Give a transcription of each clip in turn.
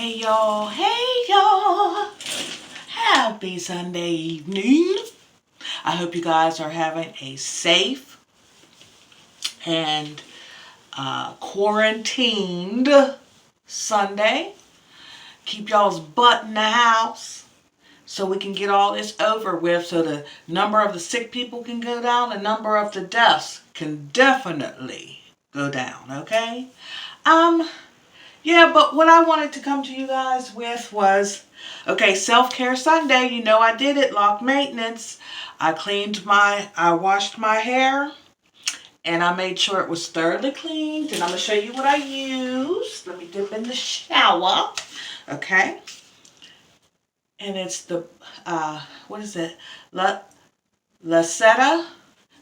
Hey y'all, happy Sunday evening. I hope you guys are having a safe and quarantined Sunday. Keep y'all's butt in the house so we can get all this over with, so the number of the sick people can go down, the number of the deaths can definitely go down, okay? Yeah, but what I wanted to come to you guys with was, okay, self-care Sunday. You know I did it, lock maintenance. I washed my hair, and I made sure it was thoroughly cleaned. And I'm going to show you what I used. Let me dip in the shower, okay? And it's the, what is it? La Seta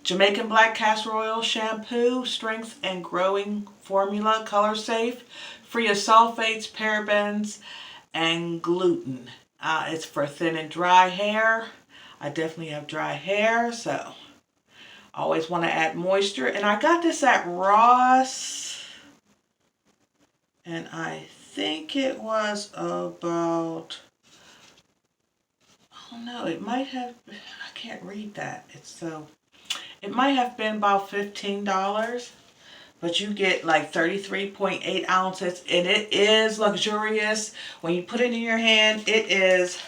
Jamaican Black Castor Oil Shampoo, Strength and Growing Formula, color safe, free of sulfates, parabens, and gluten. It's for thin and dry hair. I definitely have dry hair, so I always want to add moisture. And I got this at Ross, and I think it was about, oh no, it might have, I can't read that. It might have been about $15, but you get like 33.8 ounces, and it is luxurious. When you put it in your hand, it is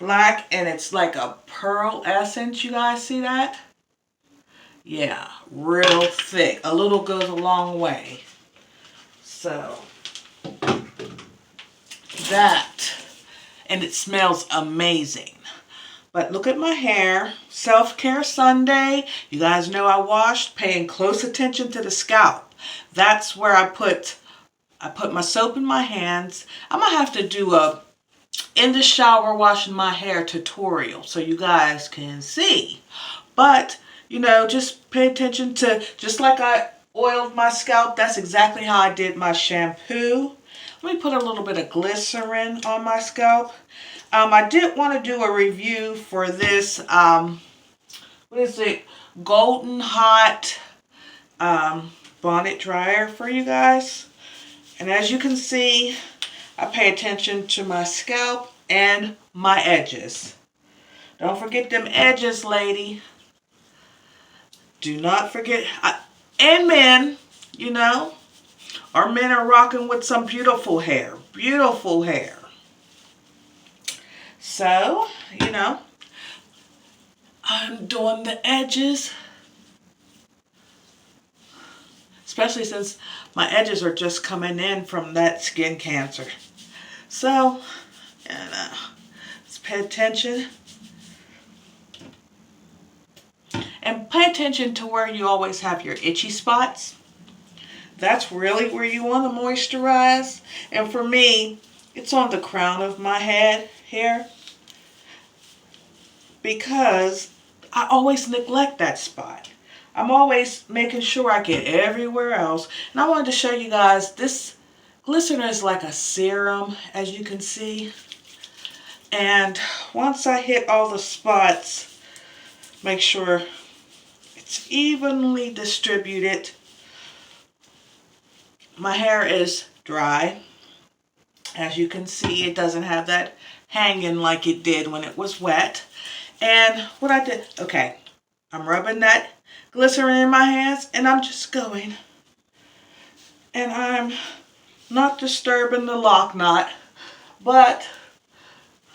black, and it's like a pearl essence. You guys see that? Yeah, real thick. A little goes a long way. So, that, and it smells amazing. But look at my hair. Self-care Sunday. You guys know I washed, paying close attention to the scalp. That's where I put my soap in my hands. I'm going to have to do a in the shower washing my hair tutorial so you guys can see. But, you know, just pay attention to, just like I oiled my scalp, that's exactly how I did my shampoo. Let me put a little bit of glycerin on my scalp. I did want to do a review for this, what is it, Golden Hot Bonnet dryer for you guys. And as you can see, I pay attention to my scalp and my edges. Don't forget them edges, lady. Do not forget, and men, you know, our men are rocking with some beautiful hair. Beautiful hair. So, you know, I'm doing the edges, especially since my edges are just coming in from that skin cancer. So, you know, let's pay attention. And pay attention to where you always have your itchy spots. That's really where you want to moisturize. And for me, it's on the crown of my head here, because I always neglect that spot. I'm always making sure I get everywhere else. And I wanted to show you guys, this glycerin is like a serum, as you can see. And once I hit all the spots, make sure it's evenly distributed. My hair is dry. As you can see, it doesn't have that hanging like it did when it was wet. And what I did, okay, I'm rubbing that glycerin in my hands, and I'm just going. And I'm not disturbing the lock knot, but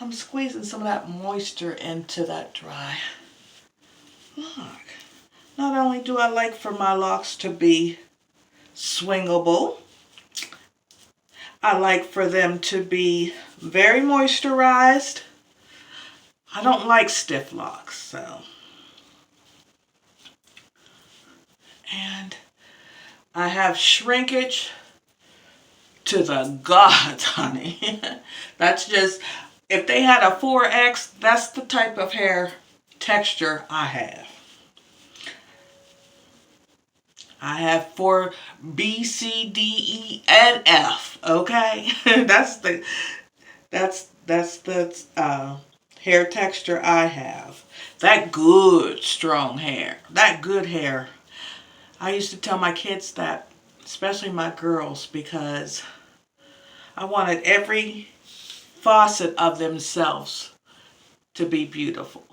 I'm squeezing some of that moisture into that dry. Look, not only do I like for my locks to be swingable, I like for them to be very moisturized. I don't like stiff locks, so. And I have shrinkage to the gods, honey. That's just, if they had a 4X, that's the type of hair texture I have. I have 4 B, C, D, E, and F. Okay, that's the hair texture I have. That good strong hair, that good hair. I used to tell my kids that, especially my girls, because I wanted every facet of themselves to be beautiful.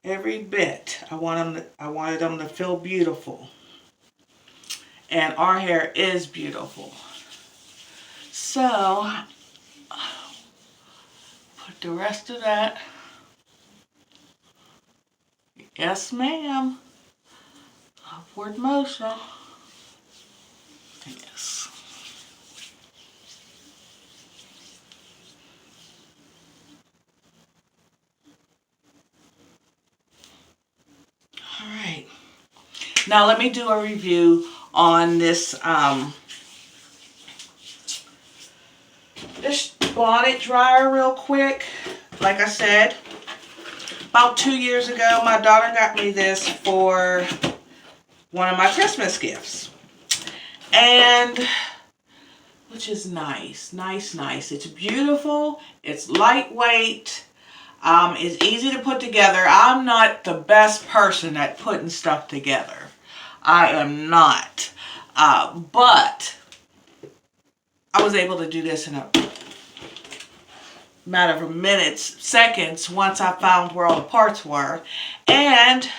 Every bit. I wanted them to feel beautiful. And our hair is beautiful. So, put the rest of that. Yes, ma'am. Upward motion. Yes. All right. Now let me do a review on this this bonnet dryer real quick. Like I said, about 2 years ago, my daughter got me this for one of my Christmas gifts. And, which is nice. It's beautiful. It's lightweight. It's easy to put together. I'm not the best person at putting stuff together. I am not. But I was able to do this in a matter of minutes, seconds, once I found where all the parts were. And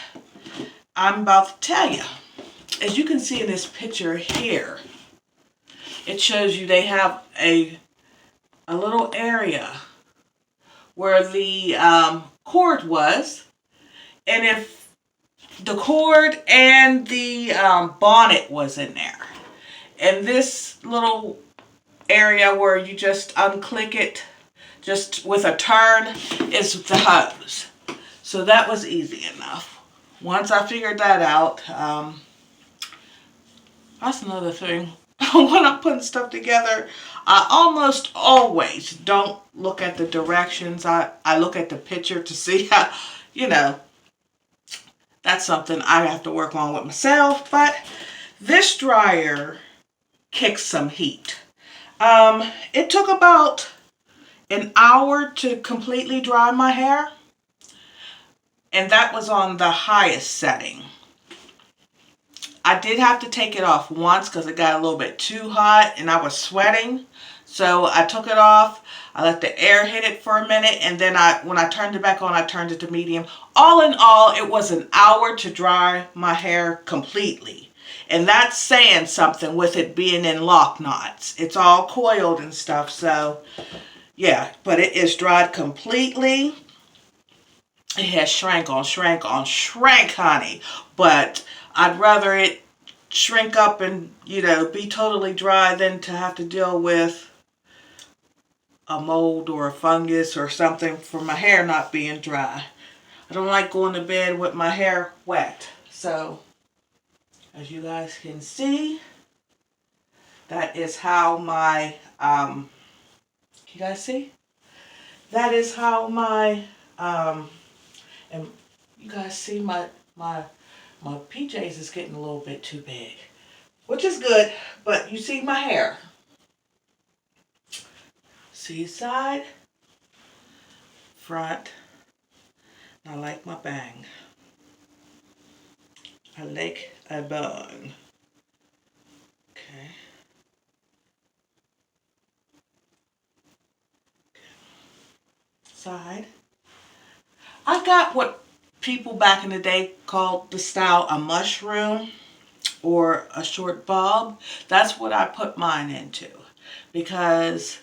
I'm about to tell you. As you can see in this picture here, it shows you they have a little area where the cord was. And if the cord and the bonnet was in there. And this little area where you just unclick it just with a turn is the hose. So that was easy enough. Once I figured that out, that's another thing. When I'm putting stuff together, I almost always don't look at the directions. I look at the picture to see how, that's something I have to work on with myself. But this dryer kicks some heat. It took about an hour to completely dry my hair. And that was on the highest setting. I did have to take it off once because it got a little bit too hot and I was sweating. So I took it off. I let the air hit it for a minute, and then when I turned it back on, I turned it to medium. All in all, it was an hour to dry my hair completely. And that's saying something with it being in lock knots. It's all coiled and stuff, so yeah, but it is dried completely. It has shrank, honey. But I'd rather it shrink up and, be totally dry than to have to deal with a mold or a fungus or something for my hair not being dry. I don't like going to bed with my hair wet. So, as you guys can see, that is how my, you guys see? That is how my, and you guys see my PJs is getting a little bit too big, which is good, but you see my hair. See side, front. I like my bang. I like a bun. Okay. Side. I got what people back in the day called the style a mushroom or a short bob. That's what I put mine into, because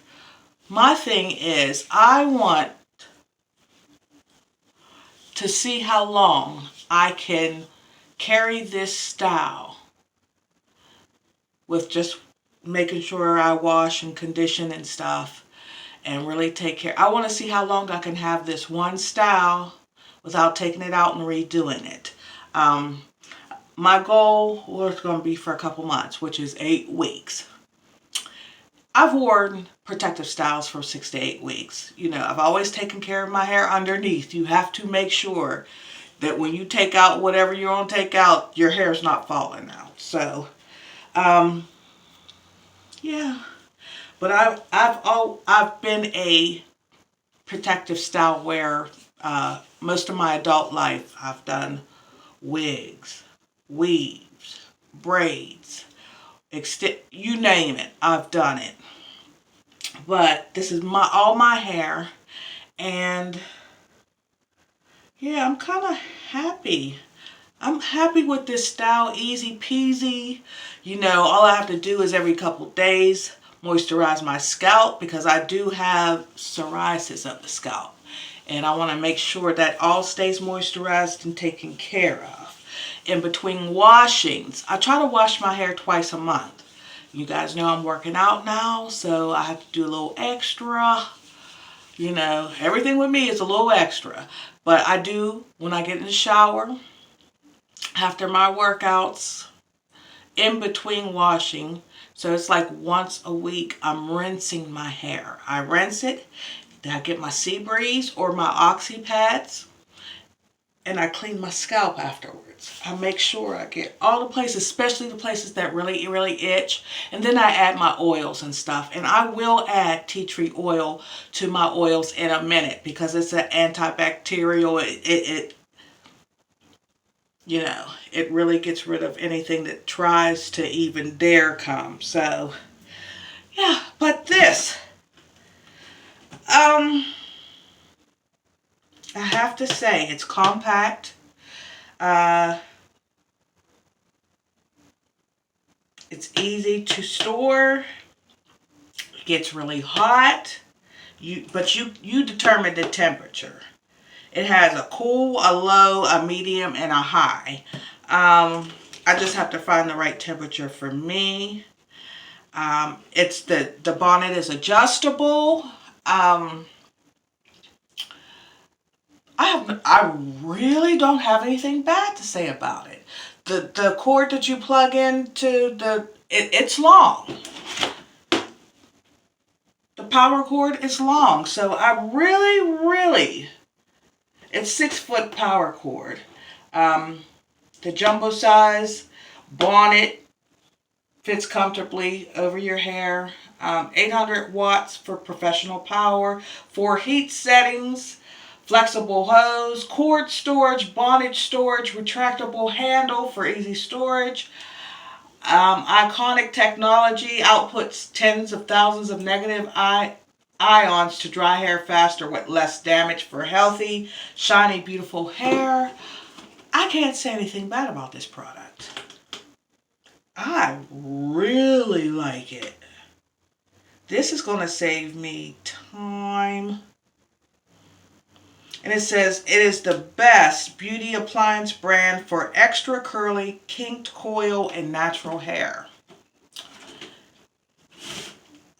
my thing is I want to see how long I can carry this style with just making sure I wash and condition and stuff and really take care. I want to see how long I can have this one style without taking it out and redoing it. My goal was going to be for a couple months, which is 8 weeks. I've worn protective styles for 6 to 8 weeks. I've always taken care of my hair underneath. You have to make sure that when you take out whatever you're going to take out, your hair's not falling out. So, yeah. But I've been a protective style wearer most of my adult life. I've done wigs, weaves, braids. you name it, I've done it. But this is all my hair, and yeah, I'm kind of happy. I'm happy with this style, easy peasy. You know, all I have to do is every couple days moisturize my scalp, because I do have psoriasis of the scalp. And I want to make sure that all stays moisturized and taken care of. In between washings, I try to wash my hair twice a month. You guys know I'm working out now, so I have to do a little extra. You know, everything with me is a little extra. But I do, when I get in the shower, after my workouts, in between washing, so it's like once a week, I'm rinsing my hair. I rinse it, then I get my Sea Breeze or my Oxy pads, and I clean my scalp afterwards. I make sure I get all the places, especially the places that really, really itch. And then I add my oils and stuff. And I will add tea tree oil to my oils in a minute, because it's an antibacterial. It you know, it really gets rid of anything that tries to even dare come. So, yeah, but this, I have to say, it's compact. It's easy to store. It gets really hot. But you determine the temperature. It has a cool, a low, a medium, and a high. I just have to find the right temperature for me. It's the bonnet is adjustable. I really don't have anything bad to say about it. The cord that you plug into it's long. The power cord is long, so I really, it's 6-foot power cord. The jumbo size bonnet fits comfortably over your hair. 800 watts for professional power. 4 heat settings. Flexible hose. Cord storage. Bonnet storage. Retractable handle for easy storage. Iconic technology. Outputs tens of thousands of negative ions to dry hair faster with less damage for healthy, shiny, beautiful hair. I can't say anything bad about this product. I really like it. This is going to save me time. And it says, it is the best beauty appliance brand for extra curly, kinked coil, and natural hair.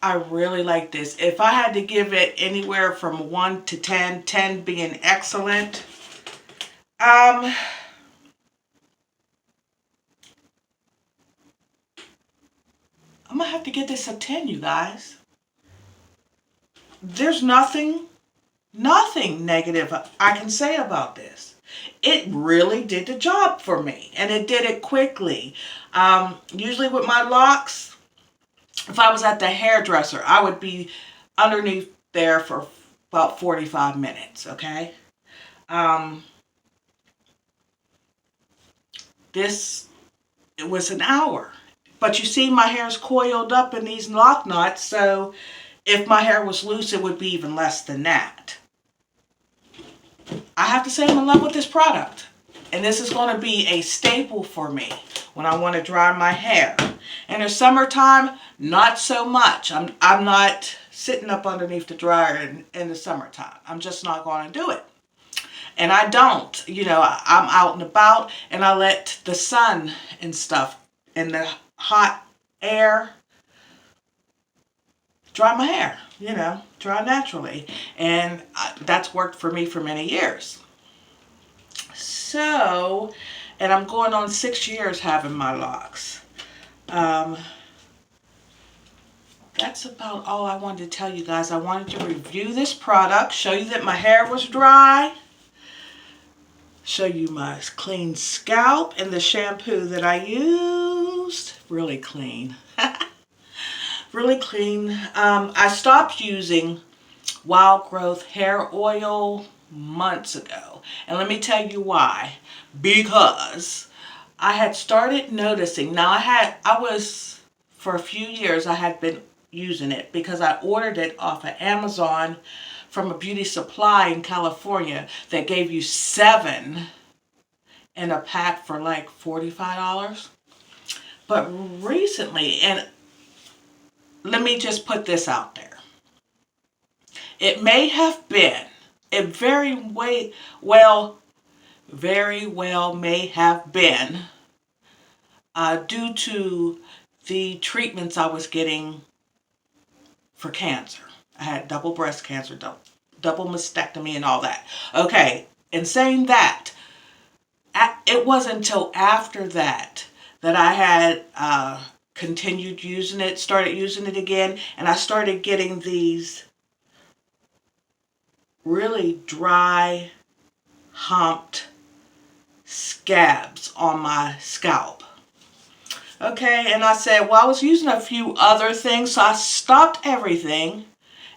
I really like this. If I had to give it anywhere from 1 to 10, 10 being excellent, I'm going to have to get this a 10, you guys. There's nothing negative I can say about this. It really did the job for me, and it did it quickly. Usually with my locks, if I was at the hairdresser, I would be underneath there for about 45 minutes, okay? It was an hour. But you see, my hair's coiled up in these lock knots, so if my hair was loose, it would be even less than that. I have to say I'm in love with this product. And this is going to be a staple for me when I want to dry my hair. In the summertime, not so much. I'm not sitting up underneath the dryer in the summertime. I'm just not going to do it. And I don't. You know, I'm out and about, and I let the sun and stuff and the hot air dry my hair, you know, dry naturally. And that's worked for me for many years. So, and I'm going on 6 years having my locks. That's about all I wanted to tell you guys. I wanted to review this product, show you that my hair was dry, show you my clean scalp and the shampoo that I used. Really clean. Really clean. I stopped using Wild Growth hair oil months ago. And let me tell you why. Because I had started noticing. Now I was for a few years I had been using it because I ordered it off of Amazon from a beauty supply in California that gave you 7 in a pack for like $45. But recently, and let me just put this out there. It may have been, it very well may have been due to the treatments I was getting for cancer. I had double breast cancer, double mastectomy and all that. Okay, in saying that, it wasn't until after that I had continued using it, started using it again, and I started getting these really dry, humped scabs on my scalp. Okay, and I said, well, I was using a few other things, so I stopped everything,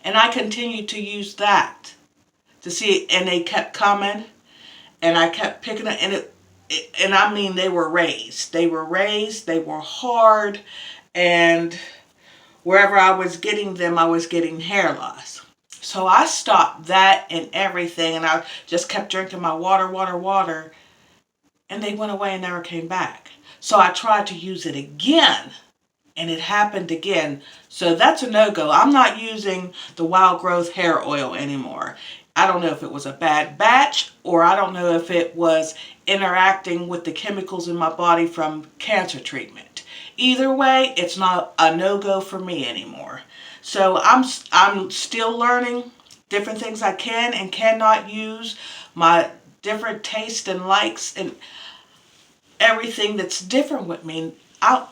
and I continued to use that to see, and they kept coming, and I kept picking it, and I mean, they were raised. They were hard, and wherever I was getting them, I was getting hair loss. So I stopped that and everything, and I just kept drinking my water, and they went away and never came back. So I tried to use it again, and it happened again. So that's a no-go. I'm not using the Wild Growth hair oil anymore. I don't know if it was a bad batch, or I don't know if it was interacting with the chemicals in my body from cancer treatment. Either way, it's not a no-go for me anymore. So I'm still learning different things I can and cannot use, my different tastes and likes and everything that's different with me. I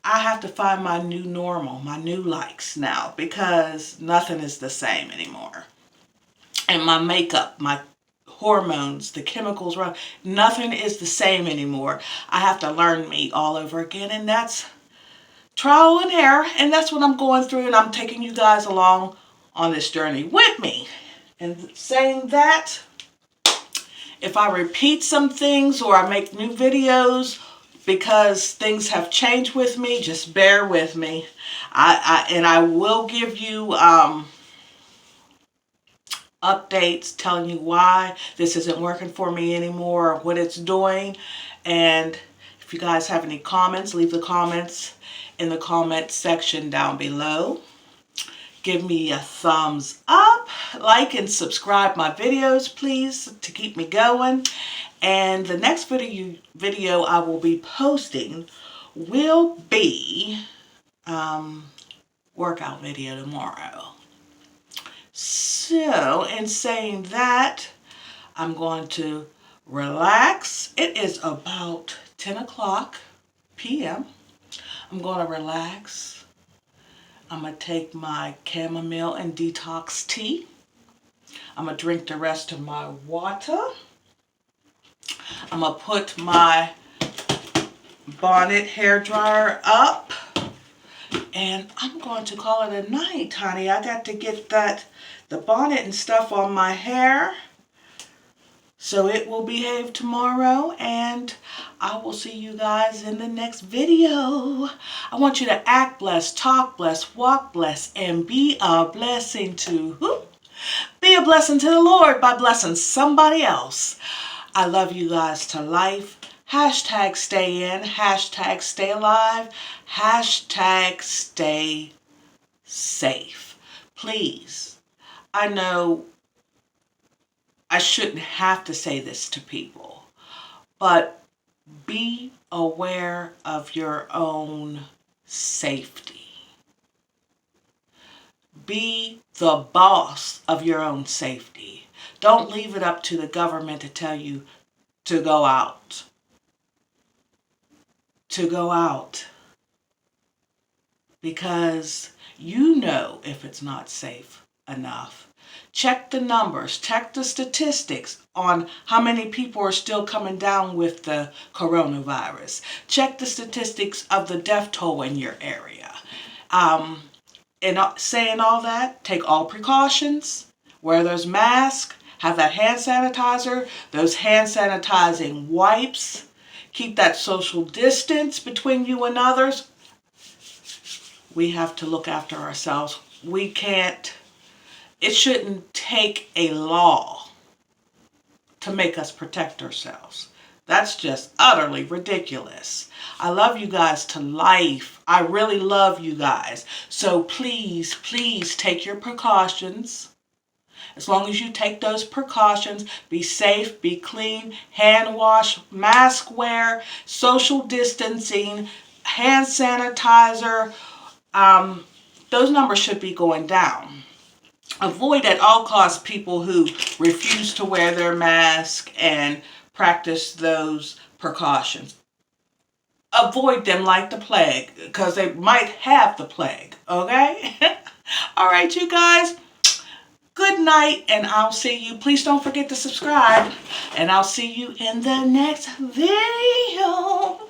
have to find my new normal, my new likes now, because nothing is the same anymore. And my makeup, my hormones, the chemicals, nothing is the same anymore. I have to learn me all over again, and that's trial and error, and that's what I'm going through, and I'm taking you guys along on this journey with me. And saying that, if I repeat some things or I make new videos because things have changed with me, just bear with me. I will give you updates telling you why this isn't working for me anymore or what it's doing. And if you guys have any comments, leave the comments in the comment section down below. Give me a thumbs up, like and subscribe my videos, please, to keep me going. And the next video I will be posting will be workout video tomorrow. So, in saying that, I'm going to relax. It is about 10 o'clock p.m. I'm going to relax. I'm going to take my chamomile and detox tea. I'm going to drink the rest of my water. I'm going to put my Bonnet hair dryer up. And I'm going to call it a night, honey. I got to get the bonnet and stuff on my hair, so it will behave tomorrow, and I will see you guys in the next video. I want you to act blessed, talk blessed, walk blessed, and be a blessing to who? Be a blessing to the Lord by blessing somebody else. I love you guys to life. Hashtag stay in, hashtag stay alive, hashtag stay safe. Please, I know I shouldn't have to say this to people, but be aware of your own safety. Be the boss of your own safety. Don't leave it up to the government to tell you to go out. To go out. Because you know if it's not safe enough. Check the numbers, check the statistics on how many people are still coming down with the coronavirus. Check the statistics of the death toll in your area. And saying all that, take all precautions, wear those masks, have that hand sanitizer, those hand sanitizing wipes, keep that social distance between you and others. we have to look after ourselves. We can't, it shouldn't take a law to make us protect ourselves. That's just utterly ridiculous. I love you guys to life. I really love you guys. So please, please take your precautions. As long as you take those precautions, be safe, be clean, hand wash, mask wear, social distancing, hand sanitizer, those numbers should be going down. Avoid at all costs people who refuse to wear their mask and practice those precautions. Avoid them like the plague, because they might have the plague, okay? All right, you guys. Good night, and I'll see you. Please don't forget to subscribe, and I'll see you in the next video.